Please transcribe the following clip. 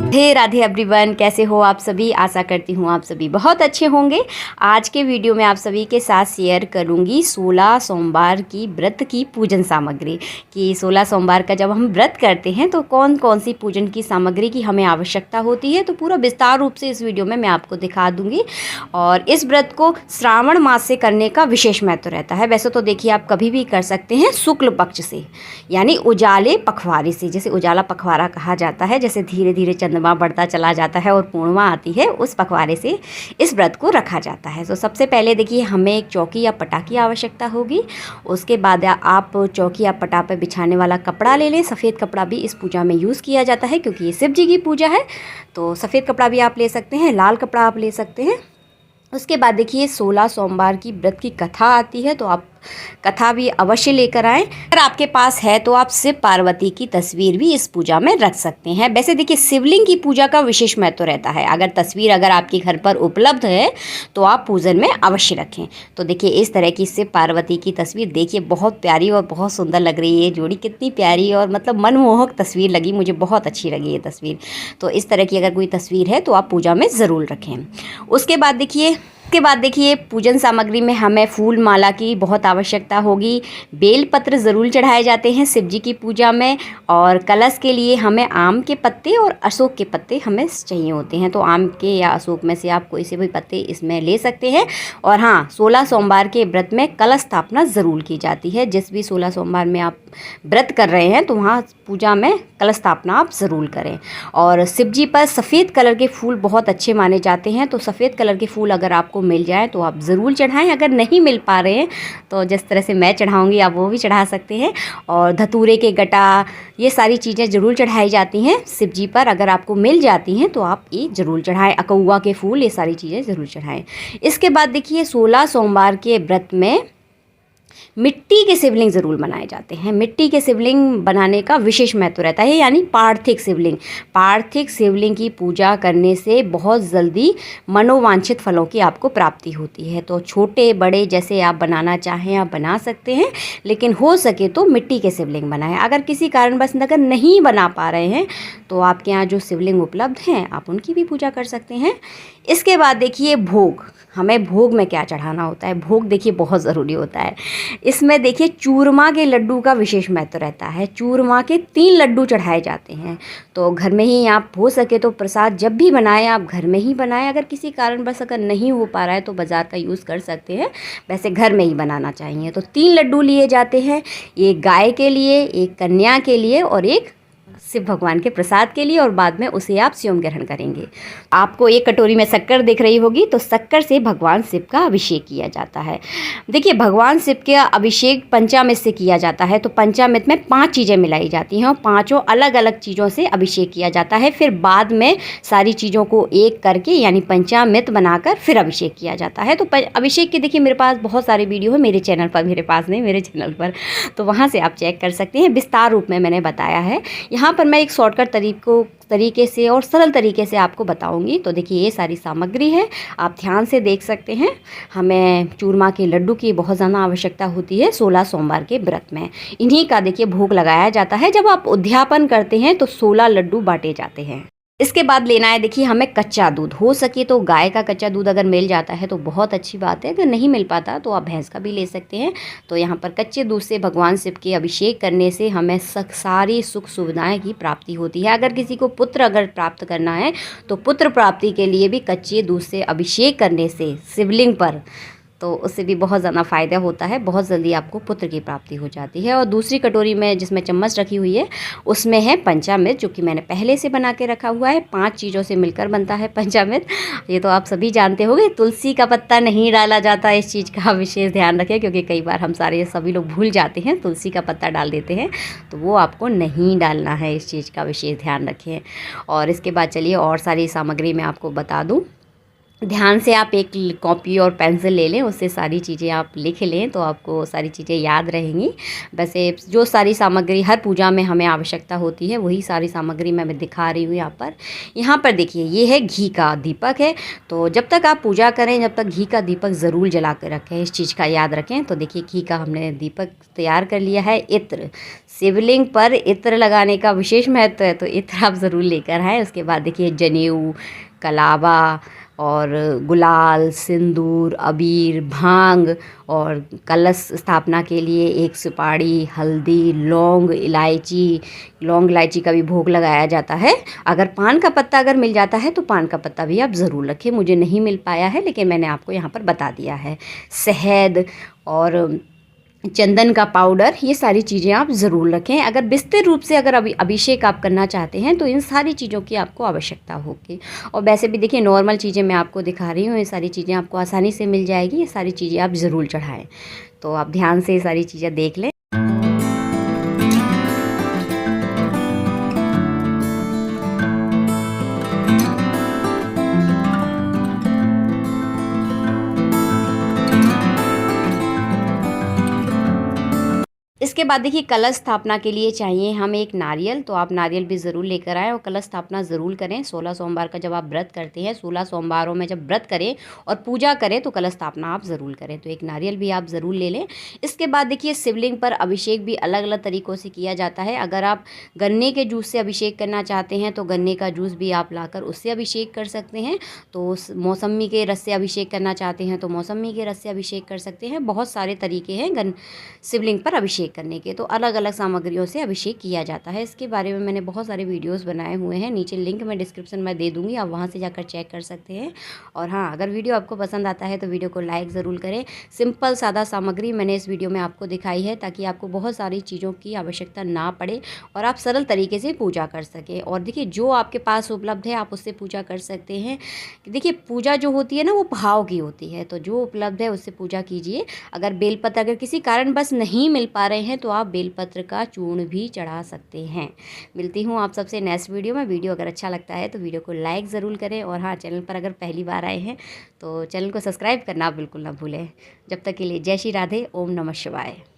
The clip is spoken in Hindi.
राधे राधे एवरीवन, कैसे हो आप सभी। आशा करती हूँ आप सभी बहुत अच्छे होंगे। आज के वीडियो में आप सभी के साथ शेयर करूँगी 16 सोमवार की व्रत की पूजन सामग्री कि 16 सोमवार का जब हम व्रत करते हैं तो कौन कौन सी पूजन की सामग्री की हमें आवश्यकता होती है। तो पूरा विस्तार रूप से इस वीडियो में मैं आपको दिखा दूँगी। और इस व्रत को श्रावण मास से करने का विशेष महत्व रहता है। वैसे तो देखिए आप कभी भी कर सकते हैं शुक्ल पक्ष से, यानी उजाले पखवाड़े से, जैसे उजाला पखवाड़ा कहा जाता है। जैसे धीरे धीरे चंद्रमा बढ़ता चला जाता है और पूर्णिमा आती है, उस पखवाड़े से इस व्रत को रखा जाता है। तो सबसे पहले देखिए हमें एक चौकी या पटा की आवश्यकता होगी। उसके बाद आप चौकी या पटा पर बिछाने वाला कपड़ा ले लें। सफ़ेद कपड़ा भी इस पूजा में यूज़ किया जाता है क्योंकि ये शिव जी की पूजा है, तो सफ़ेद कपड़ा भी आप ले सकते हैं, लाल कपड़ा आप ले सकते हैं। उसके बाद देखिए 16 सोमवार की व्रत की कथा आती है, तो आप कथा भी अवश्य लेकर आएँ। अगर आपके पास है तो आप शिव पार्वती की तस्वीर भी इस पूजा में रख सकते हैं। वैसे देखिए शिवलिंग की पूजा का विशेष महत्व रहता है। अगर तस्वीर अगर आपके घर पर उपलब्ध है तो आप पूजन में अवश्य रखें। तो देखिए इस तरह की शिव पार्वती की तस्वीर देखिए बहुत प्यारी और बहुत सुंदर लग रही है। ये जोड़ी कितनी प्यारी और मतलब मनमोहक तस्वीर लगी, मुझे बहुत अच्छी लगी ये तस्वीर। तो इस तरह की अगर कोई तस्वीर है तो आप पूजा में ज़रूर रखें। उसके बाद देखिए पूजन सामग्री में हमें फूल माला की बहुत आवश्यकता होगी। बेलपत्र ज़रूर चढ़ाए जाते हैं शिव जी की पूजा में। और कलश के लिए हमें आम के पत्ते और अशोक के पत्ते हमें चाहिए होते हैं। तो आम के या अशोक में से आप कोई से भी पत्ते इसमें ले सकते हैं। और हाँ, 16 सोमवार के व्रत में कलश स्थापना ज़रूर की जाती है। जिस भी 16 सोमवार में आप व्रत कर रहे हैं तो वहाँ पूजा में कलश स्थापना आप ज़रूर करें। और शिव जी पर सफ़ेद कलर के फूल बहुत अच्छे माने जाते हैं, तो सफ़ेद कलर के फूल अगर आपको मिल जाए तो आप ज़रूर चढ़ाएं। अगर नहीं मिल पा रहे हैं तो जिस तरह से मैं चढ़ाऊंगी आप वो भी चढ़ा सकते हैं। और धतूरे के गटा, ये सारी चीज़ें ज़रूर चढ़ाई जाती हैं शिव जी पर। अगर आपको मिल जाती हैं तो आप ये ज़रूर चढ़ाएं। अकौआ के फूल, ये सारी चीज़ें ज़रूर चढ़ाएं। इसके बाद देखिए 16 सोमवार के व्रत में मिट्टी के शिवलिंग ज़रूर बनाए जाते हैं। मिट्टी के शिवलिंग बनाने का विशेष महत्व रहता है, यानी पार्थिव शिवलिंग। पार्थिव शिवलिंग की पूजा करने से बहुत जल्दी मनोवांछित फलों की आपको प्राप्ति होती है। तो छोटे बड़े जैसे आप बनाना चाहें आप बना सकते हैं, लेकिन हो सके तो मिट्टी के शिवलिंग बनाएं। अगर किसी कारणवश अगर नहीं बना पा रहे हैं तो आपके यहाँ जो शिवलिंग उपलब्ध हैं आप उनकी भी पूजा कर सकते हैं। इसके बाद देखिए भोग, हमें भोग में क्या चढ़ाना होता है। भोग देखिए बहुत ज़रूरी होता है। इसमें देखिए चूरमा के लड्डू का विशेष महत्व रहता है। चूरमा के 3 लड्डू चढ़ाए जाते हैं। तो घर में ही आप हो सके तो प्रसाद जब भी बनाएं आप घर में ही बनाएं। अगर किसी कारणवश अगर नहीं हो पा रहा है तो बाज़ार का यूज़ कर सकते हैं, वैसे घर में ही बनाना चाहिए। तो 3 लड्डू लिए जाते हैं, एक गाय के लिए, एक कन्या के लिए और एक शिव भगवान के प्रसाद के लिए। और बाद में उसे आप स्वयं ग्रहण करेंगे। आपको एक कटोरी में शक्कर दिख रही होगी, तो शक्कर से भगवान शिव का अभिषेक किया जाता है। देखिए भगवान शिव का अभिषेक पंचामृत से किया जाता है। तो पंचामृत में 5 चीज़ें मिलाई जाती हैं और 5 अलग अलग चीज़ों से अभिषेक किया जाता है। फिर बाद में सारी चीज़ों को एक करके यानी पंचामृत बनाकर फिर अभिषेक किया जाता है। तो अभिषेक के देखिए मेरे पास बहुत सारे वीडियो है मेरे चैनल पर, मेरे पास नहीं मेरे चैनल पर, तो वहाँ से आप चेक कर सकते हैं। विस्तार रूप में मैंने बताया है। यहाँ पर मैं एक शॉर्टकट तरीके से और सरल तरीके से आपको बताऊंगी। तो देखिए ये सारी सामग्री है, आप ध्यान से देख सकते हैं। हमें चूरमा के लड्डू की बहुत ज़्यादा आवश्यकता होती है 16 सोमवार के व्रत में। इन्हीं का देखिए भोग लगाया जाता है। जब आप उद्यापन करते हैं तो 16 लड्डू बांटे जाते हैं। इसके बाद लेना है देखिए हमें कच्चा दूध। हो सके तो गाय का कच्चा दूध अगर मिल जाता है तो बहुत अच्छी बात है। अगर नहीं मिल पाता तो आप भैंस का भी ले सकते हैं। तो यहाँ पर कच्चे दूध से भगवान शिव के अभिषेक करने से हमें सारी सुख सुविधाएं की प्राप्ति होती है। अगर किसी को पुत्र अगर प्राप्त करना है तो पुत्र प्राप्ति के लिए भी कच्चे दूध से अभिषेक करने से शिवलिंग पर, तो उससे भी बहुत ज़्यादा फ़ायदा होता है। बहुत जल्दी आपको पुत्र की प्राप्ति हो जाती है। और दूसरी कटोरी में जिसमें चम्मच रखी हुई है उसमें है पंचामृत, जो कि मैंने पहले से बना के रखा हुआ है। 5 चीज़ों से मिलकर बनता है पंचामृत, ये तो आप सभी जानते होंगे। तुलसी का पत्ता नहीं डाला जाता, इस चीज़ का विशेष ध्यान रखें क्योंकि कई बार हम सभी लोग भूल जाते हैं, तुलसी का पत्ता डाल देते हैं, तो वो आपको नहीं डालना है। इस चीज़ का विशेष ध्यान रखें। और इसके बाद चलिए और सारी सामग्री मैं आपको बता दूँ। ध्यान से आप एक कॉपी और पेंसिल ले लें, उससे सारी चीज़ें आप लिख लें तो आपको सारी चीज़ें याद रहेंगी। वैसे जो सारी सामग्री हर पूजा में हमें आवश्यकता होती है वही सारी सामग्री मैं दिखा रही हूँ यहाँ पर। यहाँ पर देखिए ये है घी का दीपक है, तो जब तक आप पूजा करें जब तक घी का दीपक ज़रूर जला कर रखें, इस चीज़ का याद रखें। तो देखिए घी का हमने दीपक तैयार कर लिया है। इत्र, शिवलिंग पर इत्र लगाने का विशेष महत्व है, तो इत्र आप ज़रूर लेकर आएँ। उसके बाद देखिए जनेऊ, कलावा और गुलाल, सिंदूर, अबीर, भांग और कलश स्थापना के लिए एक सुपारी, हल्दी, लौंग, इलायची, लौंग इलायची का भी भोग लगाया जाता है। अगर पान का पत्ता अगर मिल जाता है तो पान का पत्ता भी आप ज़रूर रखें। मुझे नहीं मिल पाया है लेकिन मैंने आपको यहाँ पर बता दिया है। शहद और चंदन का पाउडर, ये सारी चीज़ें आप ज़रूर रखें। अगर विस्तृत रूप से अगर अभिषेक आप करना चाहते हैं तो इन सारी चीज़ों की आपको आवश्यकता होगी। और वैसे भी देखिए नॉर्मल चीज़ें मैं आपको दिखा रही हूँ, ये सारी चीज़ें आपको आसानी से मिल जाएगी। ये सारी चीज़ें आप ज़रूर चढ़ाएँ। तो आप ध्यान से ये सारी चीज़ें देख लें। इसके बाद देखिए कलश स्थापना के लिए चाहिए हमें एक नारियल, तो आप नारियल भी ज़रूर लेकर आएँ और कलश स्थापना ज़रूर करें। 16 सोमवार का जब आप व्रत करते हैं, 16 सोमवारों में जब व्रत करें और पूजा करें तो कलश स्थापना आप ज़रूर करें। तो एक नारियल भी आप ज़रूर ले लें। इसके बाद देखिए शिवलिंग पर अभिषेक भी अलग अलग तरीक़ों से किया जाता है। अगर आप गन्ने के जूस से अभिषेक करना चाहते हैं तो गन्ने का जूस भी आप लाकर उससे अभिषेक कर सकते हैं। तो मौसमी के रस से अभिषेक करना चाहते हैं तो मौसमी के रस से अभिषेक कर सकते हैं। बहुत सारे तरीके हैं शिवलिंग पर अभिषेक करने के, तो अलग अलग सामग्रियों से अभिषेक किया जाता है। इसके बारे में मैंने बहुत सारे वीडियोस बनाए हुए हैं, नीचे लिंक मैं डिस्क्रिप्शन में दे दूँगी, आप वहाँ से जाकर चेक कर सकते हैं। और हाँ, अगर वीडियो आपको पसंद आता है तो वीडियो को लाइक ज़रूर करें। सिंपल सादा सामग्री मैंने इस वीडियो में आपको दिखाई है ताकि आपको बहुत सारी चीज़ों की आवश्यकता ना पड़े और आप सरल तरीके से पूजा कर सकें। और देखिए जो आपके पास उपलब्ध है आप उससे पूजा कर सकते हैं। देखिए पूजा जो होती है ना वो भाव की होती है, तो जो उपलब्ध है उससे पूजा कीजिए। अगर बेलपत्र अगर किसी कारणवश नहीं मिल पा रहे हैं तो आप बेलपत्र का चूर्ण भी चढ़ा सकते हैं। मिलती हूँ आप सबसे नेक्स्ट वीडियो में। वीडियो अगर अच्छा लगता है तो वीडियो को लाइक ज़रूर करें और हाँ, चैनल पर अगर पहली बार आए हैं तो चैनल को सब्सक्राइब करना बिल्कुल ना भूलें। जब तक के लिए जय श्री राधे, ओम नमः शिवाय।